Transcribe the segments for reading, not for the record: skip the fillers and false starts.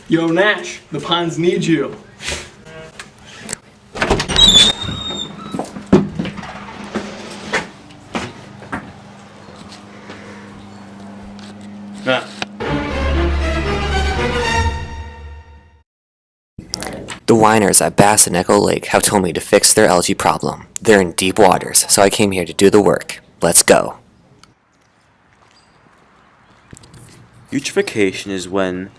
Yo, Nash, the ponds need you. The whiners at Bass and Echo Lake have told me to fix their algae problem. They're in deep waters, so I came here to do the work. Let's go. Eutrophication is when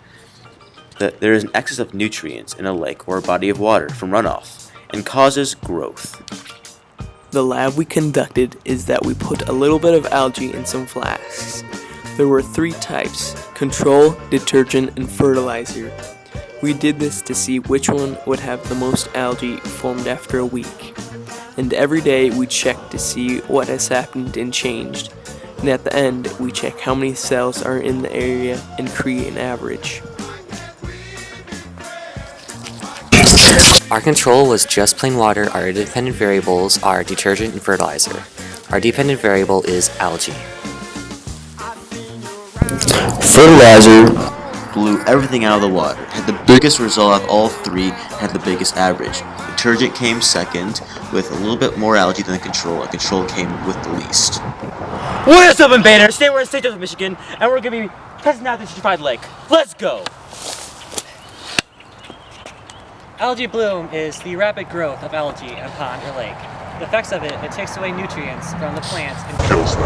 there is an excess of nutrients in a lake or a body of water from runoff and causes growth. The lab we conducted is that we put a little bit of algae in some flasks. There were 3 types: control, detergent, and fertilizer. We did this to see which one would have the most algae formed after a week. And every day we check to see what has happened and changed. And at the end, we check how many cells are in the area and create an average. Our control was just plain water. Our independent variables are detergent and fertilizer. Our dependent variable is algae. Fertilizer blew everything out of the water, had the biggest result out of all 3, had the biggest average. Detergent came second with a little bit more algae than the control, and control came with the least. What is up, invaders? Today we're in St. Joseph, Michigan, and we're going to be testing out the eutrophied lake. Let's go! Algae bloom is the rapid growth of algae in a pond or lake. The effects of it takes away nutrients from the plants and kills them.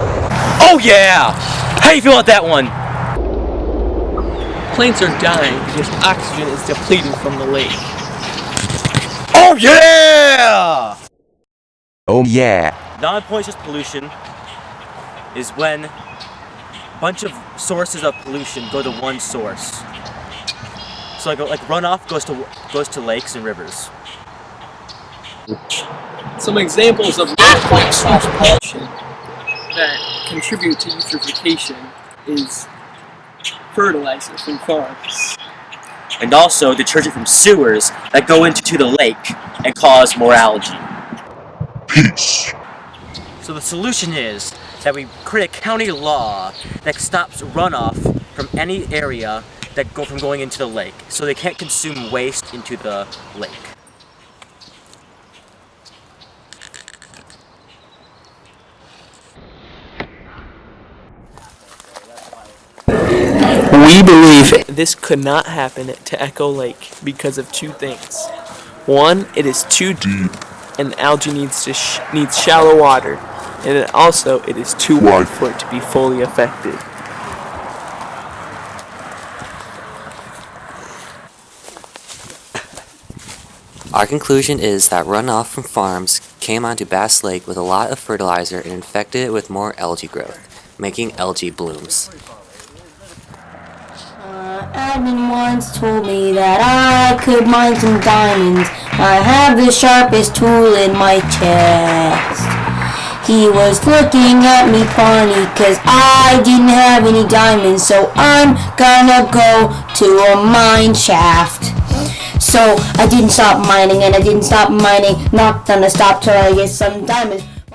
Oh yeah! How you feel about that one? Plants are dying because oxygen is depleting from the lake. Oh yeah! Oh yeah! Non-poisonous pollution is when a bunch of sources of pollution go to one source. So like runoff goes to lakes and rivers. Some examples of non-point source pollution that contribute to eutrophication is fertilizer from farms. And also detergent from sewers that go into the lake and cause more algae. Peace! So the solution is that we create a county law that stops runoff from any area that go from going into the lake, so they can't consume waste into the lake. We believe this could not happen to Echo Lake because of 2 things. One, it is too deep, and algae needs shallow water, and then also it is too wide for it to be fully effective. Our conclusion is that runoff from farms came onto Bass Lake with a lot of fertilizer and infected it with more algae growth, making algae blooms. Admin once told me that I could mine some diamonds. I have the sharpest tool in my chest. He was looking at me funny cause I didn't have any diamonds, so I'm gonna go to a mine shaft. So I didn't stop mining and I didn't stop mining, not gonna stop till I get some diamonds.